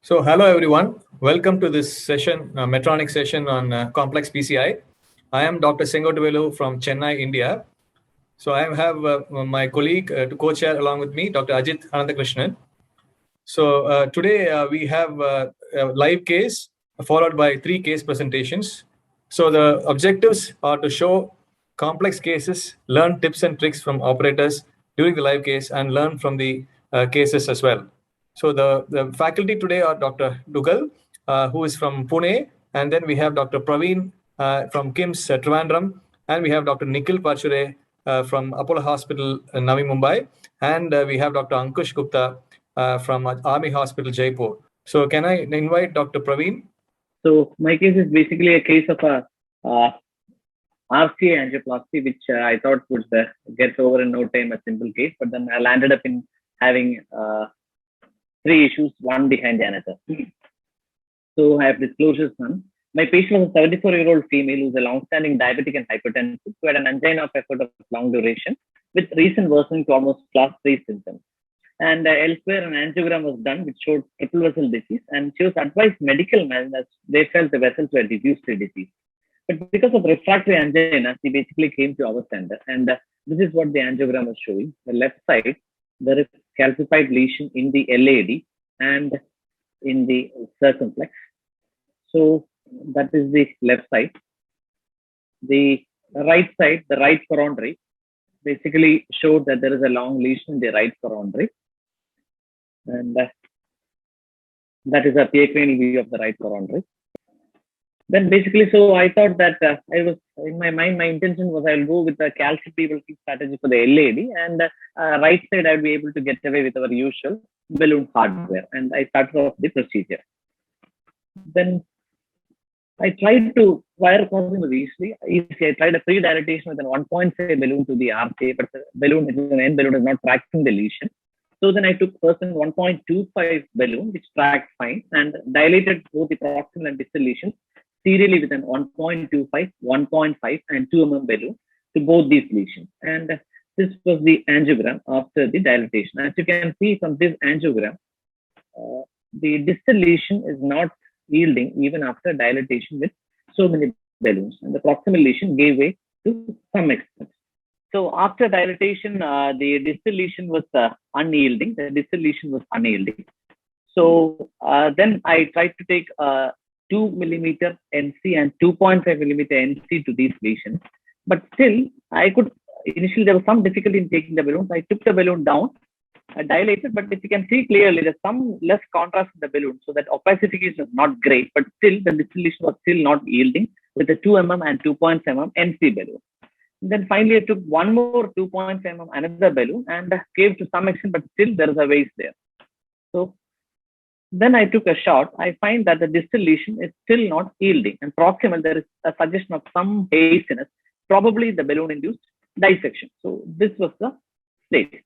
Hello everyone. Welcome to this session, Medtronic session on complex PCI. I am Dr. Sengottuvelu from Chennai, India. So I have my colleague to co-chair along with me, Dr. Ajit Anandakrishnan. So today we have a live case followed by 3 case presentations. So the objectives are to show complex cases, learn tips and tricks from operators during the live case, and learn from the cases as well. So the faculty today are Dr. Dugal, who is from Pune, and then we have Dr. Praveen from KIMS Trivandrum, and we have Dr. Nikhil Pachure from Apollo Hospital in Navi Mumbai, and we have Dr. Ankush Gupta from Army Hospital, Jaipur. So can I invite Dr. Praveen? So my case is basically a case of a RCA angioplasty, which I thought would get over in no time, a simple case, but then I landed up in having 3 issues, one behind the another. So I have disclosures none. My patient was a 74-year-old female who was a long-standing diabetic and hypertensive who had an angina of effort of long duration with recent worsening to almost class 3 symptoms. And elsewhere, an angiogram was done which showed triple vessel disease, and she was advised medical man as they felt the vessels were diffuse disease. But because of refractory angina, she basically came to our center, and this is what the angiogram was showing. The left side, there is calcified lesion in the LAD and in the circumflex. So that is the left side. The right side, the right coronary, basically showed that there is a long lesion in the right coronary. And that is a PA view of the right coronary. Then basically, so I thought that I was in my mind, my intention was I'll go with the calcium people strategy for the LAD, and right side I'll be able to get away with our usual balloon hardware. And I started off the procedure. Then I tried to wire crossing was easy. I tried a pre-dilatation with a 1.5 balloon to the RCA, but the balloon, it was an end balloon, is not tracking the lesion. So then I took first 1.25 balloon, which tracked fine, and dilated both the proximal and distal lesions serially with an 1.25, 1.5, and 2 mm balloon to both these lesions. And this was the angiogram after the dilatation. As you can see from this angiogram, the distal lesion is not yielding even after dilatation with so many balloons, and the proximal lesion gave way to some extent. So after dilatation, the distal lesion was unyielding. The distal lesion was unyielding. So then I tried to take 2 mm NC and 2.5 mm NC to these lesions, but still I could. Initially, there was some difficulty in taking the balloons. I took the balloon down, dilated, but if you can see clearly, there's some less contrast in the balloon, so that opacification is not great, but still the distal lesion was still not yielding with a 2 mm and 2.5 mm NC balloon. Then finally, I took one more 2.5 mm another balloon and gave to some extent, but still there is a waste there. So then I took a shot. I find that the distal lesion is still not yielding, and proximal there is a suggestion of some haziness, probably the balloon-induced dissection. So this was the state.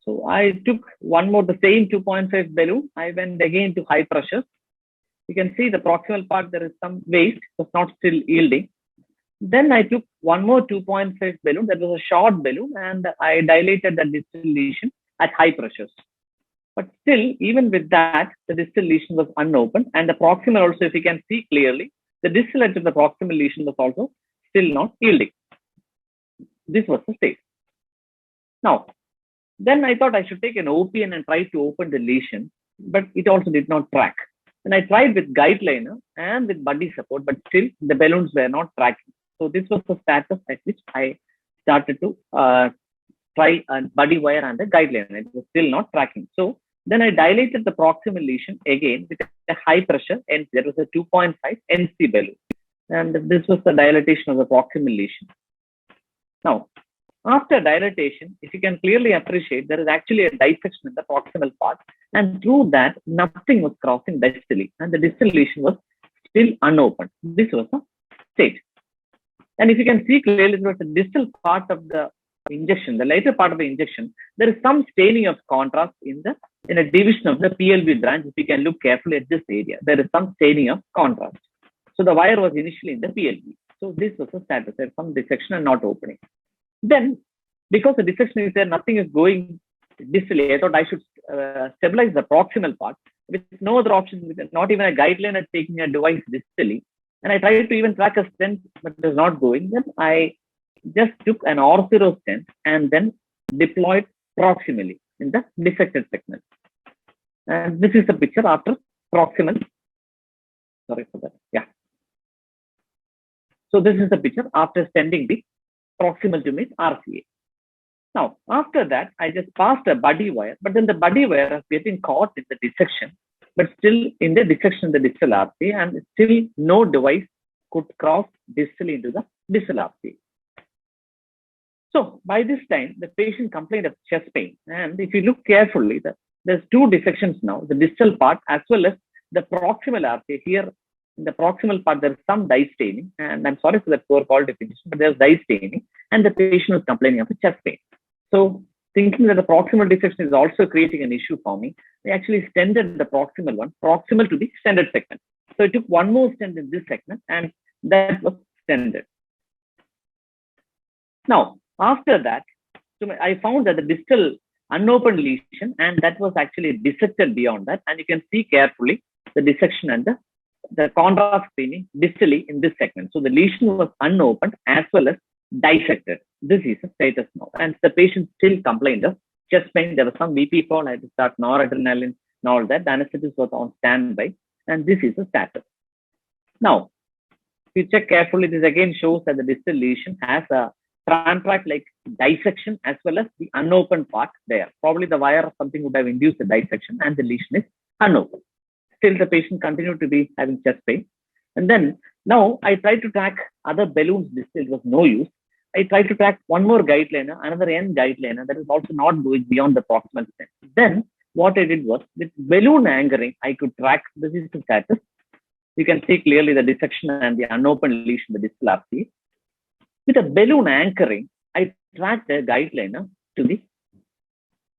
So I took one more, the same 2.5 balloon. I went again to high pressure. You can see the proximal part, there is some waste, was not still yielding. Then I took one more 2.5 balloon, that was a short balloon, and I dilated the distal lesion at high pressures. But still, even with that, the distal lesion was unopened, and the proximal also, if you can see clearly, the distal edge of the proximal lesion was also still not yielding. This was the state. Now, then I thought I should take an OPN and try to open the lesion, but it also did not track. And I tried with guide liner and with buddy support, but still the balloons were not tracking. So this was the status at which I started to try a buddy wire and a guide liner. It was still not tracking. So then I dilated the proximal lesion again with a high pressure, and there was a 2.5 NC balloon. And this was the dilatation of the proximal lesion. Now, after dilatation, if you can clearly appreciate, there is actually a dissection in the proximal part, and through that, nothing was crossing distally, and the distal lesion was still unopened. This was the state. And if you can see clearly, towards the distal part of the injection, the later part of the injection, there is some staining of contrast in a division of the PLV branch. If you can look carefully at this area, there is some staining of contrast. So the wire was initially in the PLV. So this was the status. There is some dissection and not opening. Then, because the dissection is there, nothing is going distally. I thought I should stabilize the proximal part with no other option, with not even a guideline at taking a device distally. And I tried to even track a stent, but it was not going. Then I just took an ortho stent and then deployed proximally in the dissected segment. And this is the picture after proximal. Sorry for that. Yeah. So this is the picture after stenting the proximal to meet RCA. Now, after that, I just passed a buddy wire, but then the buddy wire was getting caught in the dissection, but still in the dissection, the distal RCA, and still no device could cross distally into the distal RCA. So by this time, the patient complained of chest pain. And if you look carefully, there's two dissections now, the distal part as well as the proximal RCA. Here in the proximal part, there's some dye staining, and I'm sorry for that poor quality definition, but there's dye staining, and the patient was complaining of a chest pain. So thinking that the proximal dissection is also creating an issue for me, I actually stented the proximal one, proximal to the stented segment. So I took one more stent in this segment, and that was stented. Now, after that, I found that the distal unopened lesion, and that was actually dissected beyond that. And you can see carefully the dissection and the contrast staining distally in this segment. So the lesion was unopened as well as dissected. This is the status now. And the patient still complained of chest pain. There was some VP fall. I had to start noradrenaline and all that. The anesthetist was on standby. And this is the status. Now, if you check carefully, this again shows that the distal lesion has a tram-track like dissection as well as the unopened part there. Probably the wire or something would have induced the dissection and the lesion is unopened. Still, the patient continued to be having chest pain. And then now I tried to track other balloons. It was no use. I tried to track one more guide liner, another end guide liner that is also not going beyond the proximal stent. Then what I did was with balloon anchoring, I could track the distal status. You can see clearly the dissection and the unopened lesion, the distal RCA. With a balloon anchoring, I tracked the guide liner to the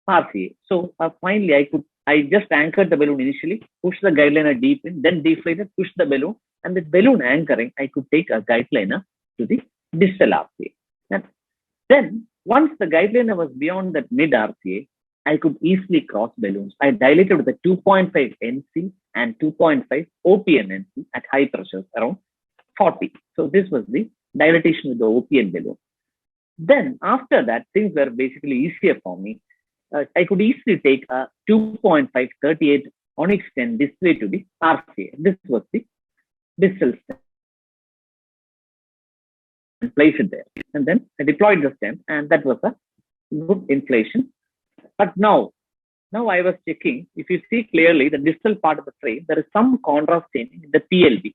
RCA. So finally, I just anchored the balloon initially, pushed the guide liner deep in, then deflated, pushed the balloon, and with balloon anchoring, I could take a guide liner to the distal RCA. And then once the guide liner was beyond that mid RCA, I could easily cross balloons. I dilated with a 2.5 NC and 2.5 OPN NC at high pressures around 40. So this was the dilatation with the OPN balloon. Then after that, things were basically easier for me. I could easily take a 2.5 38 onyx stent display to the RCA. This was the distal stent. And place it there. And then I deployed the stent, and that was a good inflation. But now I was checking. If you see clearly the distal part of the frame, there is some contrast staining in the PLV.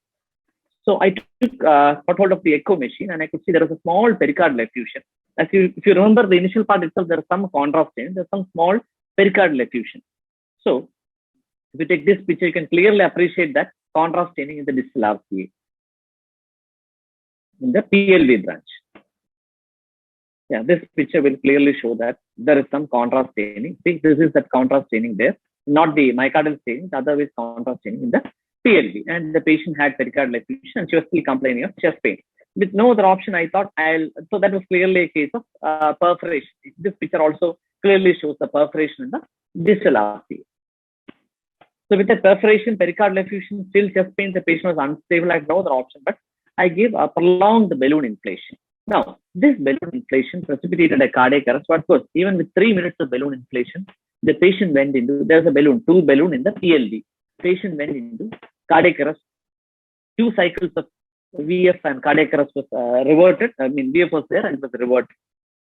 So I got hold of the echo machine, and I could see there was a small pericardial effusion. If you remember the initial part itself, there is some contrast staining. There's some small pericardial effusion. So if you take this picture, you can clearly appreciate that contrast staining in the distal RCA in the PLV branch. Yeah, this picture will clearly show that there is some contrast staining. See, this is that contrast staining there, not the myocardial staining, the other is contrast staining in the PLV. And the patient had pericardial effusion and she was still complaining of chest pain. With no other option, I thought so that was clearly a case of perforation. This picture also clearly shows the perforation in the distal RCA. So with the perforation, pericardial effusion, still chest pain, the patient was unstable. I had no other option, but I gave a prolonged balloon inflation. Now, this balloon inflation precipitated a cardiac arrest. But of course, even with 3 minutes of balloon inflation, the patient went into, there's a balloon, 2 balloon in the PLV. Patient went into cardiac arrest. 2 cycles of VF and cardiac arrest was reverted. I mean, VF was there and it was reverted.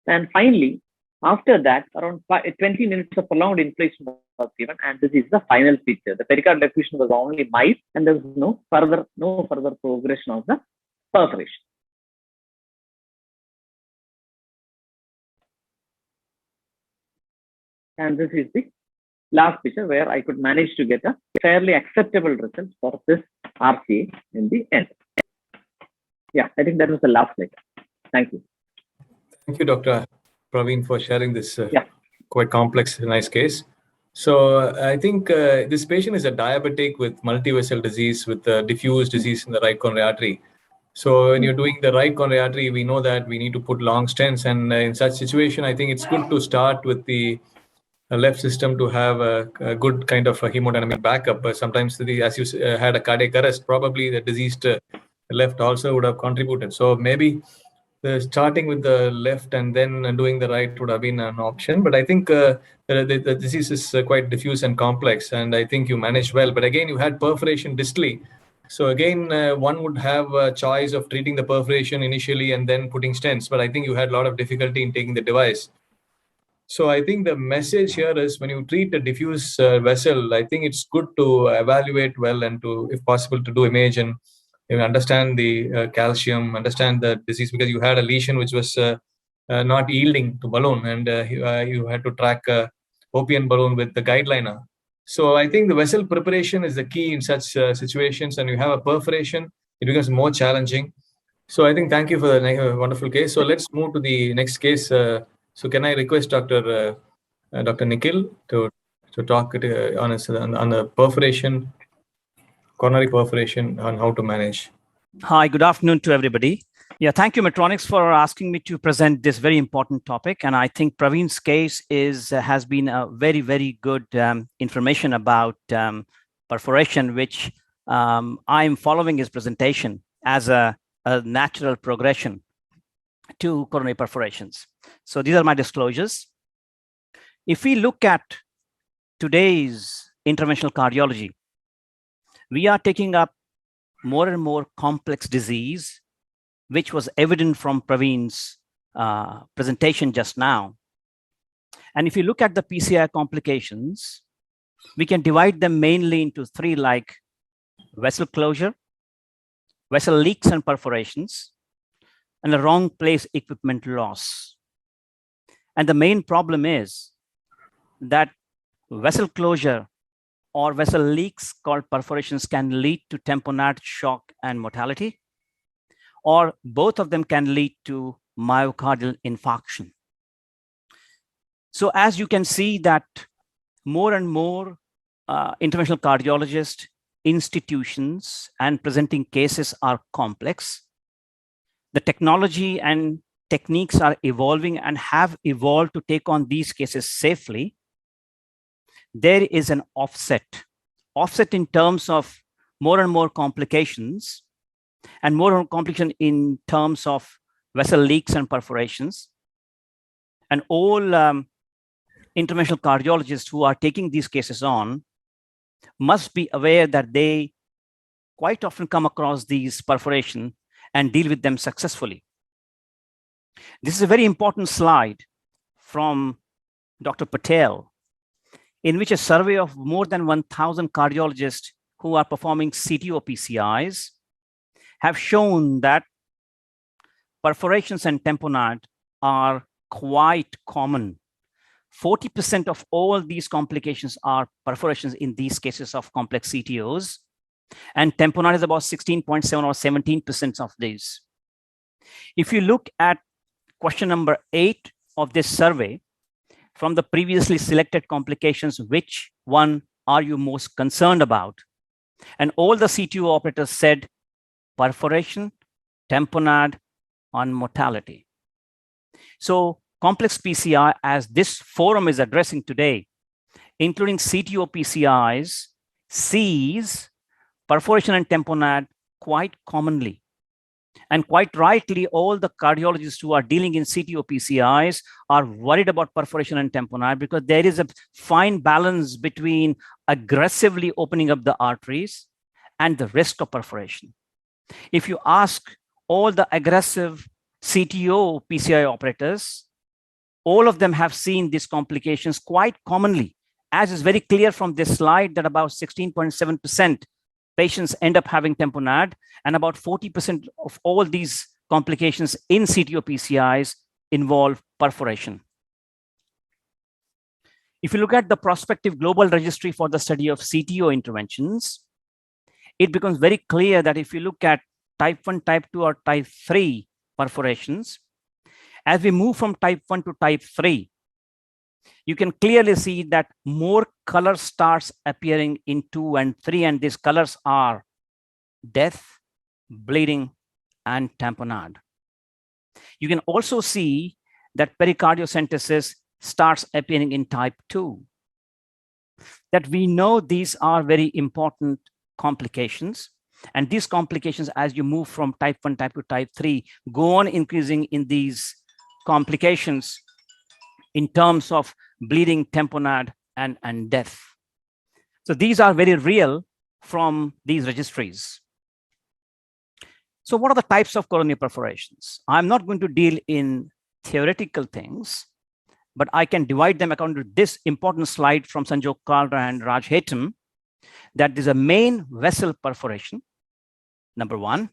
And finally, after that, around 20 minutes of prolonged inflation was given, and this is the final picture. The pericardial effusion was only mild, and there was no further progression of the perforation. And this is the last picture where I could manage to get a fairly acceptable result for this RCA in the end. Yeah, I think that was the last slide. Thank you. Thank you, Dr. Praveen, for sharing this quite complex, nice case. So I think this patient is a diabetic with multivessel disease with diffuse disease in the right coronary artery. So when you're doing the right coronary artery, we know that we need to put long stents. And in such situation, I think it's good to start with the left system to have a good kind of a hemodynamic backup. But sometimes, as you had a cardiac arrest, probably the diseased left also would have contributed. So maybe starting with the left and then doing the right would have been an option. But I think the disease is quite diffuse and complex, and I think you managed well. But again, you had perforation distally. So again, one would have a choice of treating the perforation initially and then putting stents. But I think you had a lot of difficulty in taking the device. So I think the message here is when you treat a diffuse vessel, I think it's good to evaluate well and to, if possible, to do image and understand the calcium, understand the disease, because you had a lesion which was not yielding to balloon, and you had to track OPN balloon with the guideliner. So I think the vessel preparation is the key in such situations, and you have a perforation, it becomes more challenging. So I think thank you for the wonderful case. So let's move to the next case. So can I request Dr. Nikhil to talk on the perforation, coronary perforation, on how to manage? Hi, good afternoon to everybody. Yeah, thank you, Medtronics, for asking me to present this very important topic. And I think Praveen's case has been a very, very good information about perforation, which I'm following his presentation as a natural progression to coronary perforations. So these are my disclosures. If we look at today's interventional cardiology, we are taking up more and more complex disease, which was evident from Praveen's presentation just now. And if you look at the PCI complications, we can divide them mainly into three, like vessel closure, vessel leaks and perforations, and a wrong place equipment loss. And the main problem is that vessel closure or vessel leaks called perforations can lead to tamponade shock and mortality, or both of them can lead to myocardial infarction. So as you can see that more and more interventional cardiologists, institutions, and presenting cases are complex. The technology and techniques are evolving and have evolved to take on these cases safely. There is an offset in terms of more and more complications, and more complication in terms of vessel leaks and perforations. And all interventional cardiologists who are taking these cases on must be aware that they quite often come across these perforations and deal with them successfully. This is a very important slide from Dr. Patel, in which a survey of more than 1,000 cardiologists who are performing CTO PCIs have shown that perforations and tamponade are quite common. 40% of all these complications are perforations in these cases of complex CTOs, and tamponade is about 16.7 or 17% of these. If you look at question number 8 of this survey, from the previously selected complications, which one are you most concerned about? And all the CTO operators said perforation, tamponade, and mortality. So complex PCI, as this forum is addressing today, including CTO PCIs, sees perforation and tamponade quite commonly. And quite rightly, all the cardiologists who are dealing in CTO PCIs are worried about perforation and tamponade, because there is a fine balance between aggressively opening up the arteries and the risk of perforation. If you ask all the aggressive CTO PCI operators, all of them have seen these complications quite commonly, as is very clear from this slide that about 16.7% patients end up having tamponade, and about 40% of all these complications in CTO PCIs involve perforation. If you look at the prospective global registry for the study of CTO interventions, it becomes very clear that if you look at type 1, type 2, or type 3 perforations, as we move from type 1 to type 3, you can clearly see that more color starts appearing in 2 and 3, and these colors are death, bleeding, and tamponade. You can also see that pericardiocentesis starts appearing in type 2. That we know these are very important complications. And these complications, as you move from type 1, type 2, type 3, go on increasing in these complications in terms of bleeding, tamponade, and death. So these are very real from these registries. So what are the types of coronary perforations? I'm not going to deal in theoretical things, but I can divide them according to this important slide from Sanjog Kalra and Raj Hetam, that there's a main vessel perforation, number one.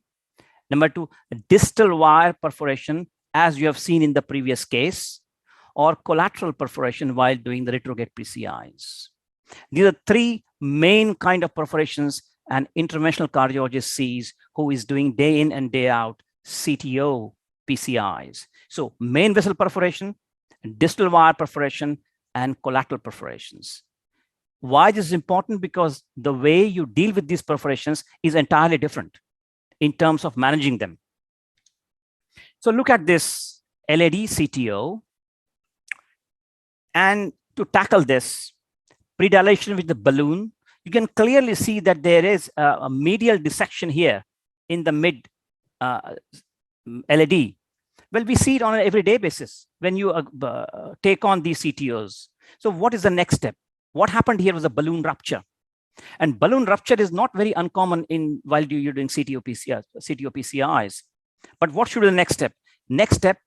Number two, distal wire perforation, as you have seen in the previous case, or collateral perforation while doing the retrograde PCIs. These are three main kind of perforations an interventional cardiologist sees who is doing day in and day out CTO PCIs. So main vessel perforation, distal wire perforation, and collateral perforations. Why this is important? Because the way you deal with these perforations is entirely different in terms of managing them. So look at this LAD CTO. And to tackle this, predilation with the balloon, you can clearly see that there is a medial dissection here in the mid LAD. Well, we see it on an everyday basis when you take on these CTOs. So what is the next step? What happened here was a balloon rupture. And balloon rupture is not very uncommon while you're doing CTO PCIs. But what should be the next step? Next step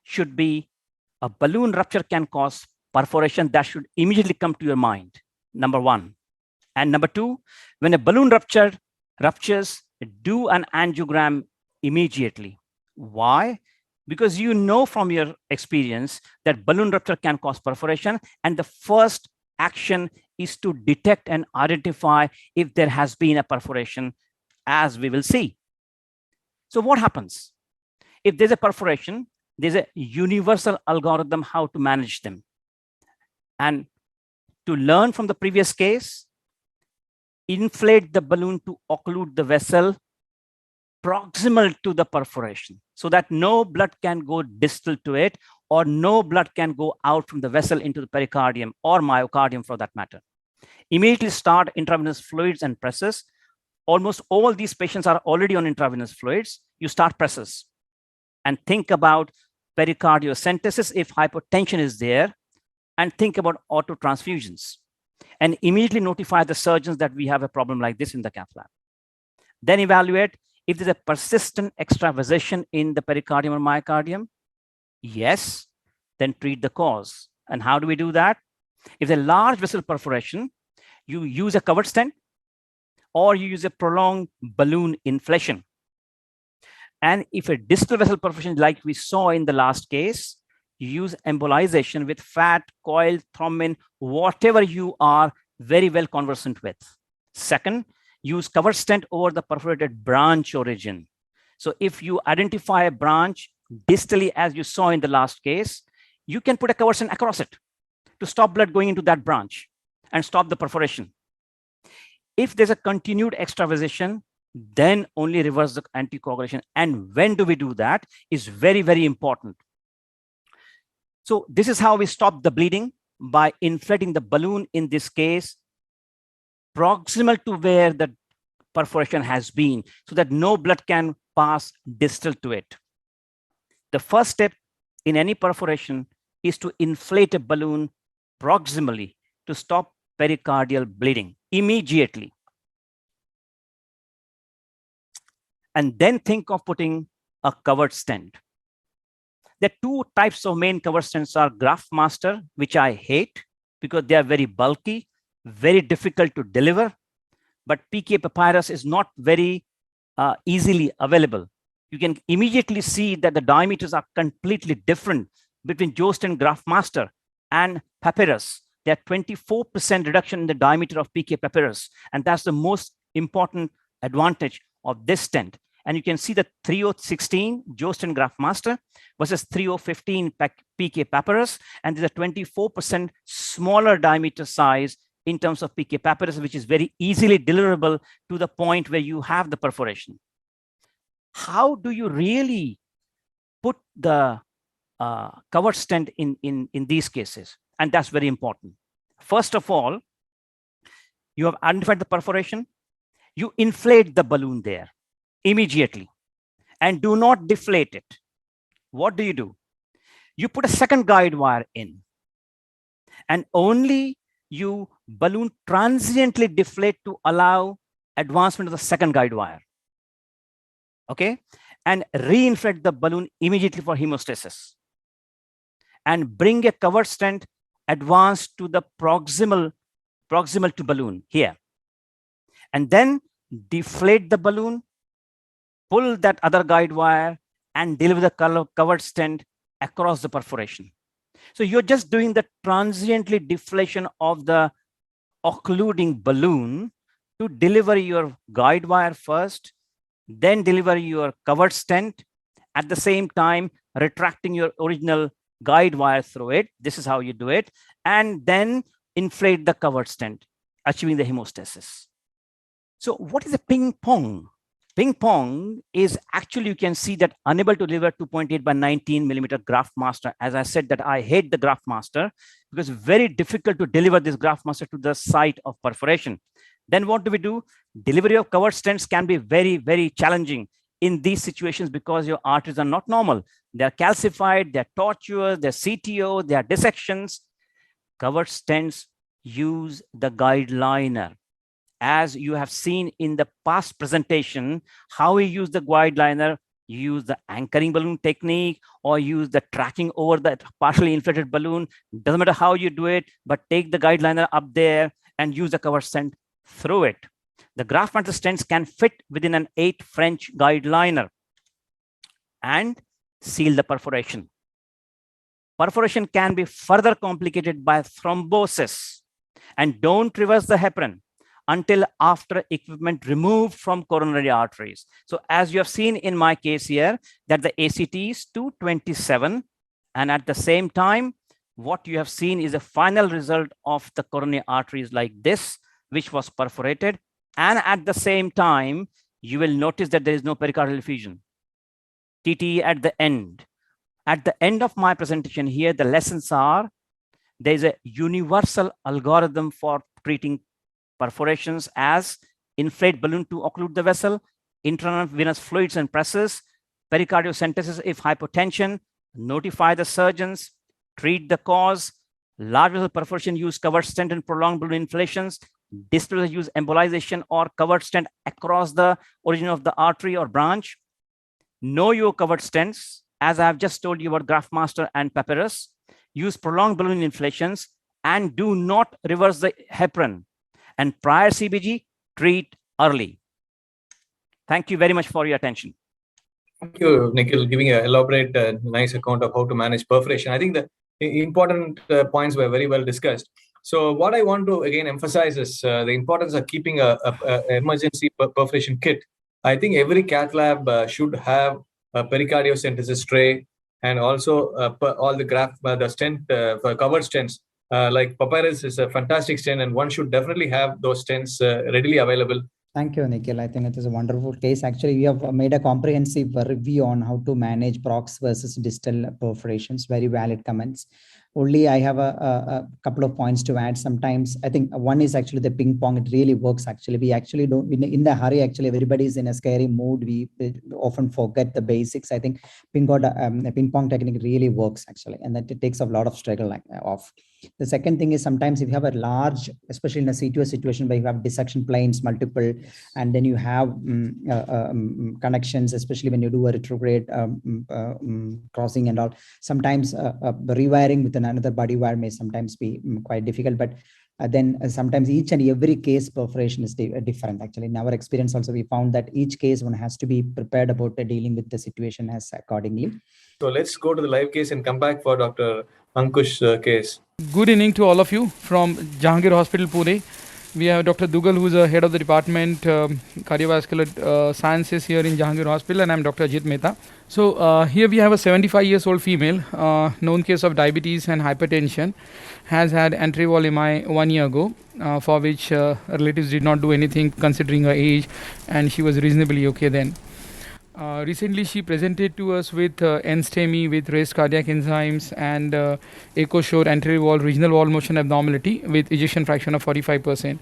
should be a balloon rupture can cause perforation. That should immediately come to your mind, number one. And number two, when a balloon ruptures, do an angiogram immediately. Why? Because you know from your experience that balloon rupture can cause perforation, and the first action is to detect and identify if there has been a perforation, as we will see. So what happens? If there's a perforation, there's a universal algorithm how to manage them. And to learn from the previous case, inflate the balloon to occlude the vessel proximal to the perforation so that no blood can go distal to it, or no blood can go out from the vessel into the pericardium or myocardium for that matter. Immediately start intravenous fluids and presses. Almost all these patients are already on intravenous fluids. You start presses and think about pericardiocentesis if hypotension is there, and think about auto transfusions, and immediately notify the surgeons that we have a problem like this in the cath lab. Then evaluate if there's a persistent extravasation in the pericardium or myocardium. Yes, then treat the cause. And how do we do that? If there's a large vessel perforation, you use a covered stent or you use a prolonged balloon inflation. And if a distal vessel perforation, like we saw in the last case, you use embolization with fat, coil, thrombin, whatever you are very well conversant with. Second, use covered stent over the perforated branch origin. So if you identify a branch distally, as you saw in the last case, you can put a covered stent across it to stop blood going into that branch and stop the perforation. If there's a continued extravasation, then only reverse the anticoagulation. And when do we do that is very, very important. So this is how we stop the bleeding, by inflating the balloon, in this case, proximal to where the perforation has been, so that no blood can pass distal to it. The first step in any perforation is to inflate a balloon proximally to stop pericardial bleeding immediately. And then think of putting a covered stent. The two types of main covered stents are Graftmaster, which I hate because they are very bulky, very difficult to deliver, but PK Papyrus is not very easily available. You can immediately see that the diameters are completely different between Joe-Stent Graftmaster and Papyrus. They are 24% reduction in the diameter of PK Papyrus, and that's the most important advantage of this stent. And you can see the 3016 Joe-Stent Graftmaster versus 3015 PK Papyrus, and there's a 24% smaller diameter size in terms of PK Papyrus, which is very easily deliverable to the point where you have the perforation. How do you really put the covered stent in these cases? and that's very important. First of all, you have identified the perforation. You inflate the balloon there immediately and do not deflate it. What do? You put a second guide wire in, and only you balloon transiently deflate to allow advancement of the second guide wire. Okay, and reinflate the balloon immediately for hemostasis, and bring a covered stent advanced to the proximal to balloon here, and then deflate the balloon, pull that other guide wire, and deliver the covered stent across the perforation. So you're just doing the transiently deflation of the occluding balloon to deliver your guide wire first, then deliver your covered stent, at the same time retracting your original guide wire through it. This is how you do it. And then inflate the covered stent, achieving the hemostasis. So what is a ping pong? Ping pong is actually, you can see that unable to deliver 2.8 by 19 millimeter graft master. As I said that I hate the graft master because it's very difficult to deliver this graft master to the site of perforation. Then what do? Delivery of covered stents can be very, very challenging in these situations because your arteries are not normal. They're calcified, they're tortuous, they're CTO, they're dissections. Covered stents use the guide liner. As you have seen in the past presentation, how we use the guide liner, you use the anchoring balloon technique or use the tracking over the partially inflated balloon. Doesn't matter how you do it, but take the guide liner up there and use the covered stent through it. The graft master stents can fit within an 8 French guide liner and seal the perforation. Perforation can be further complicated by thrombosis, and don't reverse the heparin until after equipment removed from coronary arteries. So as you have seen in my case here, that the ACT is 227, and at the same time, what you have seen is a final result of the coronary arteries like this, which was perforated. And at the same time, you will notice that there is no pericardial effusion. TTE at the end. At the end of my presentation here, the lessons are, there is a universal algorithm for treating perforations as inflate balloon to occlude the vessel, intravenous fluids and presses, pericardiocentesis if hypotension, notify the surgeons, treat the cause, large vessel perforation use covered stent and prolonged balloon inflations, distal use embolization or covered stent across the origin of the artery or branch. Know your covered stents, as I have just told you about graft master and papyrus. Use prolonged balloon inflations and do not reverse the heparin. And prior CBG, treat early. Thank you very much for your attention. Thank you, Nikhil, giving an elaborate, nice account of how to manage perforation. I think the important points were very well discussed. So what I want to again emphasize is the importance of keeping a emergency perforation kit. I think every cath lab should have a pericardiocentesis tray, and also all the graft, the stent for covered stents. Like Papyrus is a fantastic stent, and one should definitely have those stents readily available. Thank you, Nikhil. I think it is a wonderful case. Actually, we have made a comprehensive review on how to manage prox versus distal perforations. Very valid comments. Only I have a couple of points to add. Sometimes I think one is actually the ping pong. It really works. Actually, we actually don't, in the hurry, actually everybody is in a scary mood. We often forget the basics. I think ping pong technique really works actually, and that it takes a lot of struggle off. The second thing is sometimes if you have a large, especially in a CTO situation where you have dissection planes, multiple, and then you have connections, especially when you do a retrograde crossing and all, sometimes rewiring with another body wire may sometimes be quite difficult, but then sometimes each and every case perforation is different. Actually, in our experience also, we found that each case one has to be prepared about dealing with the situation as accordingly. So let's go to the live case and come back for Dr. Ankush's case. Good evening to all of you from Jahangir Hospital, Pune. We have Dr. Dugal, who is a head of the department cardiovascular sciences here in Jahangir Hospital, and I'm Dr. Ajit Mehta. So here we have a 75-year-old female, known case of diabetes and hypertension, has had anterior 1 year ago, for which relatives did not do anything considering her age, and she was reasonably okay then. Recently, she presented to us with NSTEMI with raised cardiac enzymes and echo showed anterior wall regional wall motion abnormality with ejection fraction of 45%,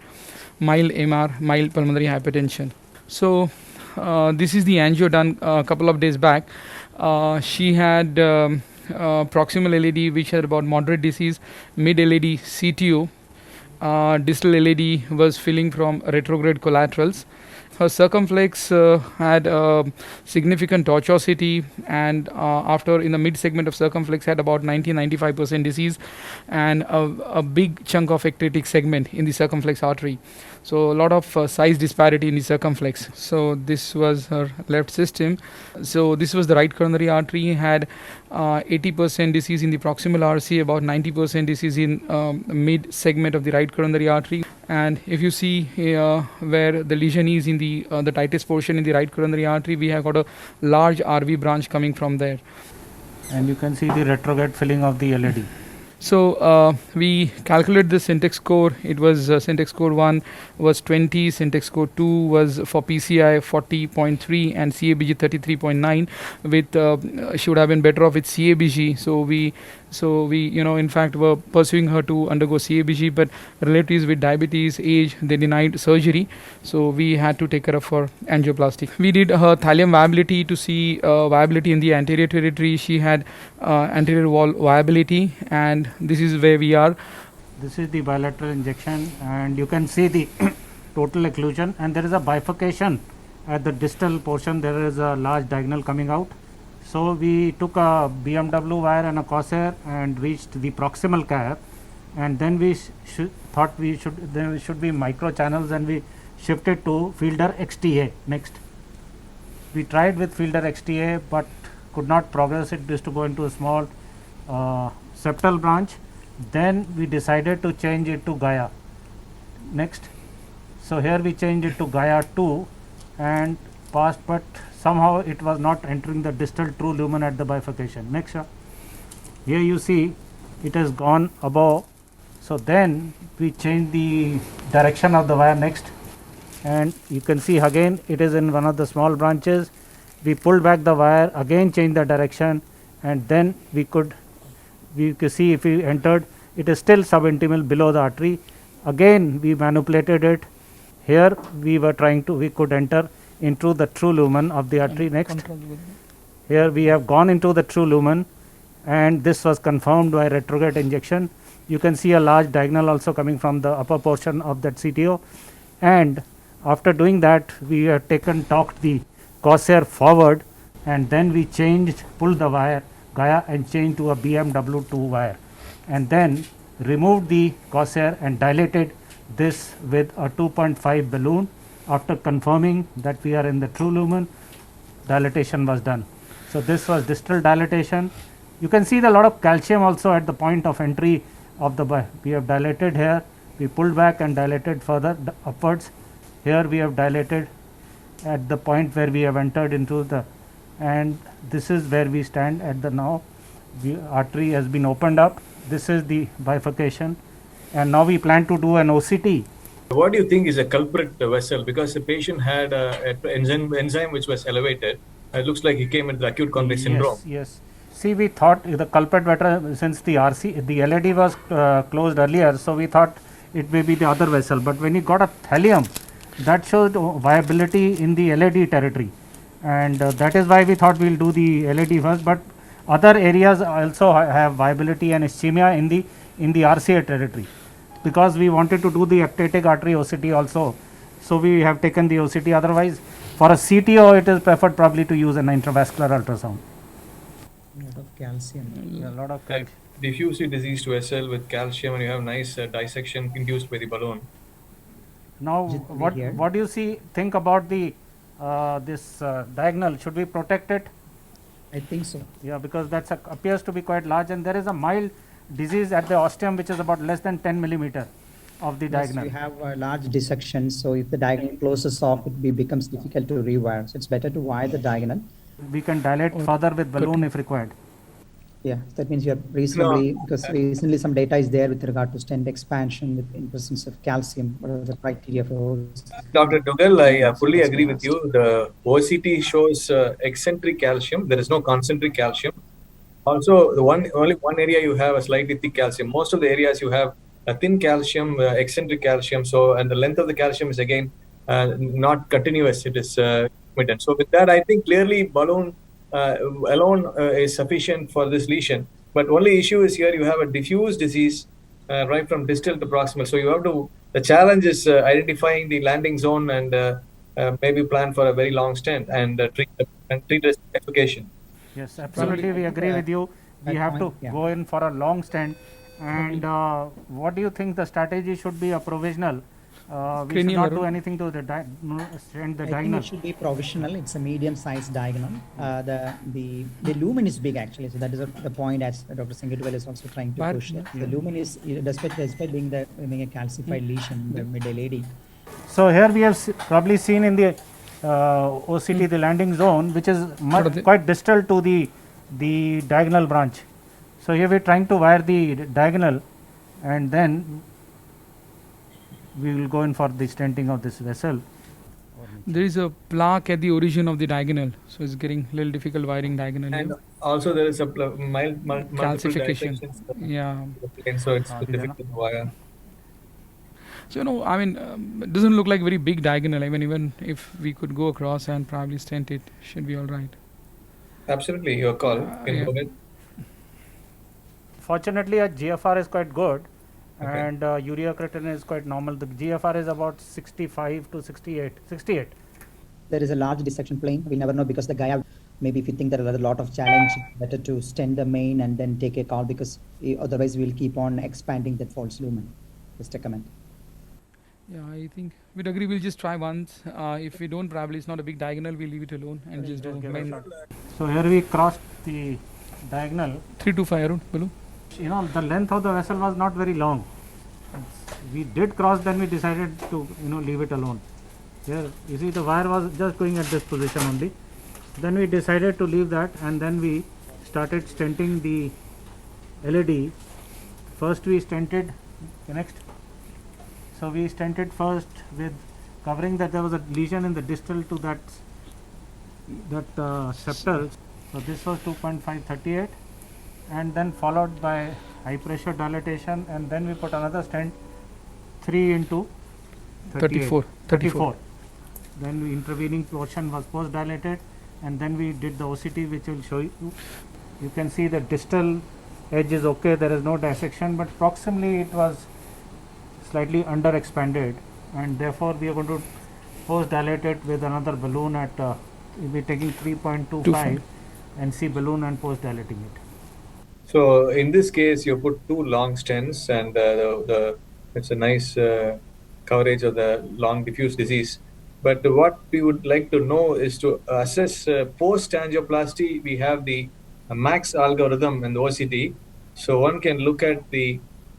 mild MR, mild pulmonary hypertension. So this is the angio done a couple of days back. She had proximal LAD which had about moderate disease, mid LAD CTO, distal LAD was filling from retrograde collaterals. Her circumflex had significant tortuosity, and after in the mid segment of circumflex had about 90-95% disease and a big chunk of ectatic segment in the circumflex artery. So a lot of size disparity in the circumflex. So this was her left system. So this was the right coronary artery, had 80% disease in the proximal RC, about 90% disease in mid segment of the right coronary artery. And if you see where the lesion is in the tightest portion in the right coronary artery, we have got a large RV branch coming from there. And you can see the retrograde filling of the LAD. So we calculate the Syntax score. It was Syntax score 1 was 20, Syntax score 2 was for PCI 40.3 and CABG 33.9. With she would have been better off with CABG. So we in fact were pursuing her to undergo CABG, but relatives with diabetes, age, they denied surgery. So we had to take care of her angioplasty. We did her thallium viability to see viability in the anterior territory. She had anterior wall viability, and this is where we are. This is the bilateral injection, and you can see the total occlusion, and there is a bifurcation at the distal portion. There is a large diagonal coming out. So we took a BMW wire and a Corsair and reached the proximal cap, and then we thought there should be micro channels, and we shifted to Fielder XTA next. We tried with Fielder XTA but could not progress it. This to go into a small septal branch. Then we decided to change it to Gaia next. So here we changed it to Gaia 2 and passed, but somehow it was not entering the distal true lumen at the bifurcation. Next, here you see it has gone above. So then we changed the direction of the wire next, and you can see again it is in one of the small branches. We pulled back the wire, again changed the direction, and then we could see if we entered, it is still subintimal below the artery. Again we manipulated it. Here we could enter into the true lumen of the artery. Next, here we have gone into the true lumen, and this was confirmed by retrograde injection. You can see a large diagonal also coming from the upper portion of that CTO, and after doing that we have torqued the Corsair forward, and then we pulled the wire Gaia and changed to a BMW2 wire, and then removed the Corsair and dilated this with a 2.5 balloon. After confirming that we are in the true lumen, dilatation was done. So this was distal dilatation. You can see a lot of calcium also at the point of entry of the we have dilated here, we pulled back and dilated further upwards. Here we have dilated at the point where we have entered into the, and this is where we stand at the now. The artery has been opened up. This is the bifurcation, and now we plan to do an OCT. What do you think is a culprit vessel? Because the patient had an enzyme which was elevated. It looks like he came with the acute coronary syndrome. Yes. See, we thought the culprit vessel, since the LAD was closed earlier, so we thought it may be the other vessel. But when you got a thallium, that showed viability in the LAD territory, and that is why we thought we'll do the LAD first. But other areas also have viability and ischemia in the RCA territory, because we wanted to do the ectatic artery OCT also. So we have taken the OCT. Otherwise, for a CTO, it is preferred probably to use an intravascular ultrasound. A lot of calcium. A lot of Like diffusely diseased vessel with calcium, and you have nice dissection induced by the balloon. Now, what do you think about the this diagonal? Should we protect it? I think so. Yeah, because that appears to be quite large, and there is a mild disease at the ostium which is about less than 10 millimeter of the diagonal. We have a large dissection, so if the diagonal closes off, it becomes difficult to rewire. So it's better to wire the diagonal. We can dilate further with balloon if required. Yeah, that means you are reasonably, because recently some data is there with regard to stent expansion with in presence of calcium. What are the criteria for Dr. Dugal, I fully That's agree been with asked. you. The OCT shows eccentric calcium. There is no concentric calcium. Also, only one area you have a slightly thick calcium. Most of the areas you have a thin calcium, eccentric calcium. So, and the length of the calcium is again not continuous. It is intermittent. So, with that, I think clearly balloon alone is sufficient for this lesion. But only issue is here you have a diffuse disease right from distal to proximal. So, you have to. The challenge is identifying the landing zone and maybe plan for a very long stent and treat rectification. Yes, absolutely. We agree with you. We have to go in for a long stand. And what do you think the strategy should be? A provisional? We should not do anything to the send the I think diagonal. it should be provisional. It's a medium-sized diagonal. The lumen is big actually, so that is the point as Dr. Singh is also trying to push. The lumen is, despite being a calcified lesion in the mid-LAD. So here we have probably seen in the OCT the landing zone, which is quite distal to the diagonal branch. So here we are trying to wire the diagonal, and then we will go in for the stenting of this vessel. There is a plaque at the origin of the diagonal, so it's getting a little difficult wiring diagonal. And also there is a mild calcification. Yeah. So it's difficult to wire. So, I mean, it doesn't look like very big diagonal. I mean, even if we could go across and probably stent it, should be all right. Absolutely, your call. Go ahead. Fortunately, our GFR is quite good, and urea creatinine is quite normal. The GFR is about 65 to 68. There is a large dissection plane. We never know because the guy, maybe if you think there are a lot of challenge, better to stent the main and then take a call, because otherwise we'll keep on expanding that false lumen. Just a comment. Yeah, I think we'd agree we'll just try once. If we don't, probably it's not a big diagonal, we'll leave it alone and just do main. So here we crossed the diagonal. 325, Arun, Balu. The length of the vessel was not very long. We did cross, then we decided to leave it alone. Here you see the wire was just going at this position only. Then we decided to leave that, and then we started stenting the LAD. First we stented, next. So we stented first with covering that there was a lesion in the distal to that septal. So this was 2.538, and then followed by high pressure dilatation, and then we put another stent 3 into 34. Then the intervening portion was post dilated, and then we did the OCT, which will show you. You can see the distal edge is okay, there is no dissection, but proximally it was slightly under expanded, and therefore we are going to post dilate it with another balloon at we'll be taking 3.25 and see balloon and post dilating it. So in this case, you put 2 long stents, and it's a nice coverage of the long diffuse disease. But what we would like to know is to assess post angioplasty. We have the MAX algorithm and the OCT, so one can look at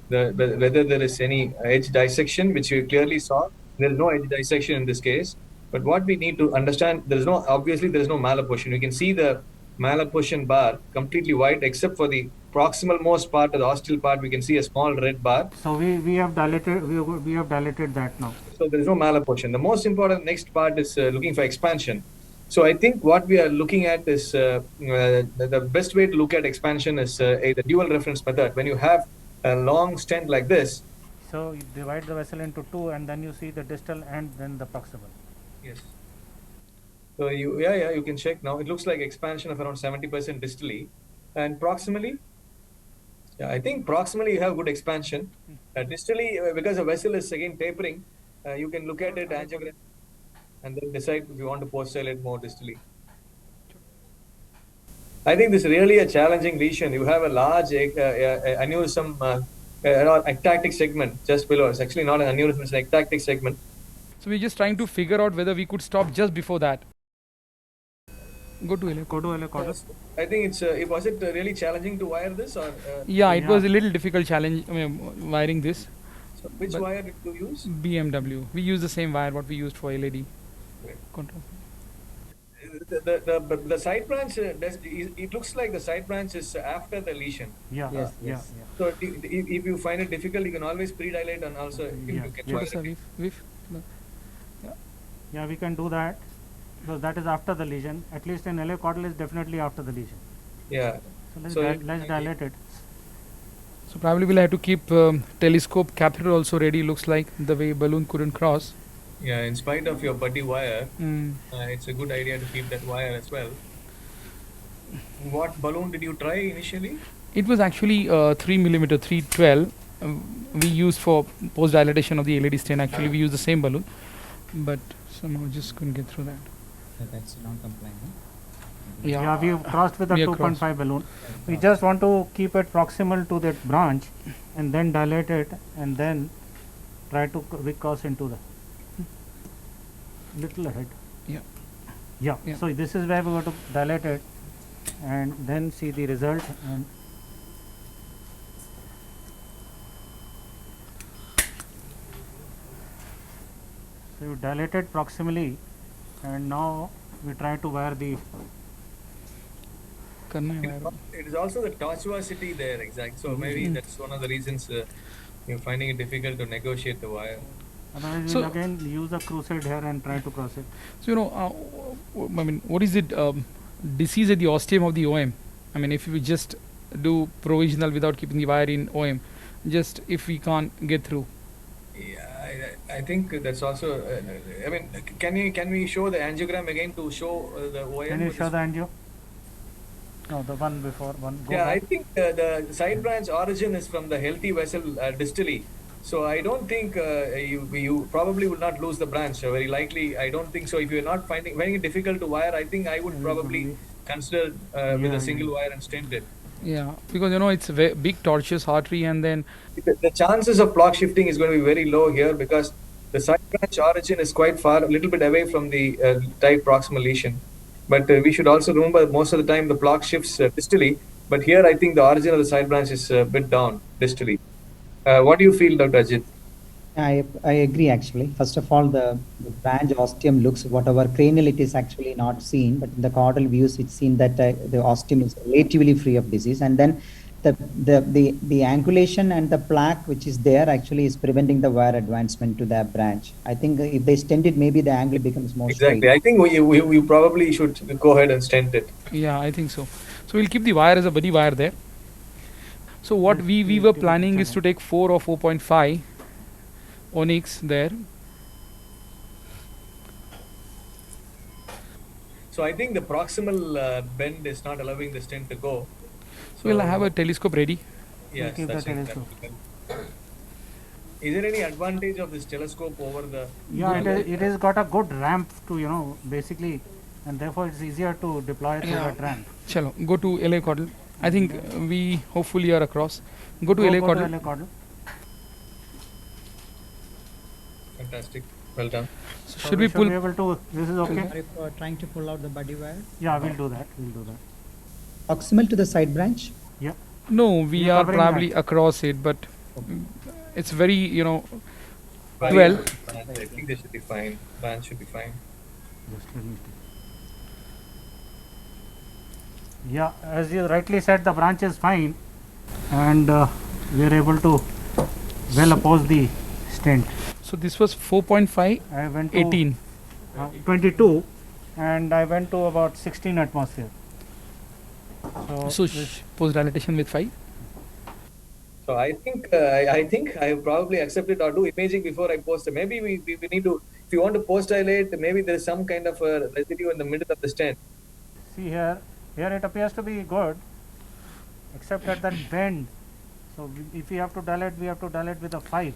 whether there is any edge dissection, which we clearly saw. There is no edge dissection in this case. But what we need to understand, obviously there is no malapportion. You can see the malapportion bar completely white, except for the proximal most part of the ostial part. We can see a small red bar. So we have dilated. We have dilated that now. So there is no malapportion. The most important next part is looking for expansion. So I think what we are looking at is the best way to look at expansion is the dual reference method. When you have a long stent like this. So you divide the vessel into 2, and then you see the distal and then the proximal. Yes. So you can check now. It looks like expansion of around 70% distally, and proximally. Yeah, I think proximally you have good expansion. Distally, because the vessel is again tapering, you can look at it angiogram and then decide if you want to post dilate more distally. I think this is really a challenging lesion. You have a large aneurysm, ectactic segment just below. It's actually not an aneurysm, it's an ectactic segment. So we're just trying to figure out whether we could stop just before that. Go to LA. I think it's. Was it really challenging to wire this, or? Yeah, it was a little difficult challenge. Wiring this. So which wire did you use? BMW. We use the same wire what we used for LAD. Great. Control. the side branch, it looks like the side branch is after the lesion. Yeah, Yes, yeah, yes. yeah. So if you find it difficult, you can always predilate and also Yeah, you can yeah. Yes, sir, tolerate. Yeah, we can do that. So that is after the lesion. At least in LA caudal is definitely after the lesion. Yeah. So let's, So let's dilate it. So probably we'll have to keep telescope catheter also ready. Looks like the way balloon couldn't cross. Yeah, in spite of your buddy wire, Mm. it's a good idea to keep that wire as well. What balloon did you try initially? It was actually 3 millimeter 312. We used for post dilatation of the LED stent. Actually, we used the same balloon, but somehow just couldn't get through that. That's non-compliant. Yeah, we crossed with a We are 2.5 balloon. We just want to keep it proximal to that branch and then dilate it and then try to recross into the little ahead. Yeah. Yeah. Yeah. So this is where we want to dilate it and then see the result. And so you dilate it proximally and now we try to wire the करना है wire. It is also the tortuosity there, exactly. So maybe that's one of the reasons you're finding it difficult to negotiate the wire. otherwise So- we'll again use a crusade here and try to cross it. So I mean, what is it? Disease at the ostium of the OM. I mean, if we just do provisional without keeping the wire in OM, just if we can't get through. Yeah, I think that's also. I mean, can we show the angiogram again to show the OM? Can you with show this- the angio? No, the one before one. Go Yeah, I back. think the side branch origin is from the healthy vessel distally. So I don't think you probably will not lose the branch. Very likely, I don't think so. If you're not finding it difficult to wire, I think I would probably consider with Yeah, a single wire and stent it. Yeah, because it's a big tortuous artery, and then The chances of block shifting is going to be very low here because the side branch origin is quite far, a little bit away from the tight proximal lesion. But we should also remember most of the time the block shifts distally. But here, I think the origin of the side branch is a bit down distally. What do you feel, Dr. Ajit? I agree actually. First of all, the branch ostium looks, whatever cranial it is actually not seen, but in the caudal views it's seen that the ostium is relatively free of disease, and then the angulation and the plaque which is there actually is preventing the wire advancement to that branch. I think if they stent it, maybe the angle becomes more Exactly. straight. I think we probably should go ahead and stent it. yeah, I think so. So we'll keep the wire as a buddy wire there. So what we were planning is to take 4 or 4.5 onyx there. So I think the proximal bend is not allowing the stent to go. So we'll have a telescope ready. Yes, keep the that's it. telescope. Is there any advantage of this telescope over the? Yeah, it has got a good ramp to basically, and therefore it's easier to deploy through Yeah. that ramp. Chalo, go to LA caudal. I think we hopefully are across. Go to LA Go caudal. to LA caudal. Fantastic. Well done. So So should we should pull? be able to? This is okay. Are you trying to pull out the buddy wire? Yeah, we'll do that. We'll do that. Proximal to the side branch? Yeah. No, we You're are covering probably that. across it, but it's very Fine. Well- I think they should be fine. Branch should be fine. Just let me see. Yeah, as you rightly said, the branch is fine, and we are able to well oppose the stent. so this was 4.5, I went to 18. 22, and I went to about 16 atmosphere. So post dilatation with 5. So I think I probably accept it or do imaging before I post it. Maybe we need to, if you want to post dilate, maybe there is some kind of a residue in the middle of the stent. See here it appears to be good, except at that bend. So if we have to dilate, we have to dilate with a 5.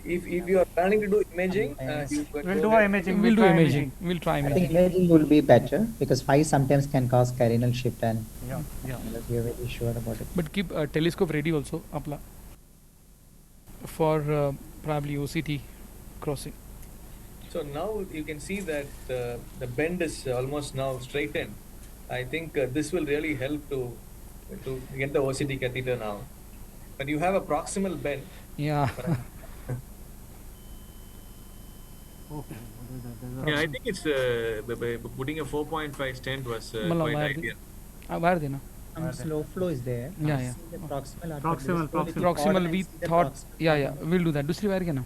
If you are planning to do imaging, you We'll go do ahead. imaging. We'll do try imaging. We'll try I think imaging. imaging will be better because 5 sometimes can cause carinal shift, and Yeah, yeah. unless we are very sure about it. But keep a telescope ready also, Apla, for probably OCT crossing. So now you can see that the bend is almost now straightened. I think this will really help to get the OCT catheter now. But you have a proximal bend. Yeah. Okay. Yeah, I think it's putting a 4.5 stent was Malla quite wire ideal. wire dena. Slow flow is there. Yeah, yeah. See the proximal artery. Proximal, Just go little proximal. forward Proximal and we see the thought, proximal yeah, artery. we'll do that. दूसरी wire क्या ना?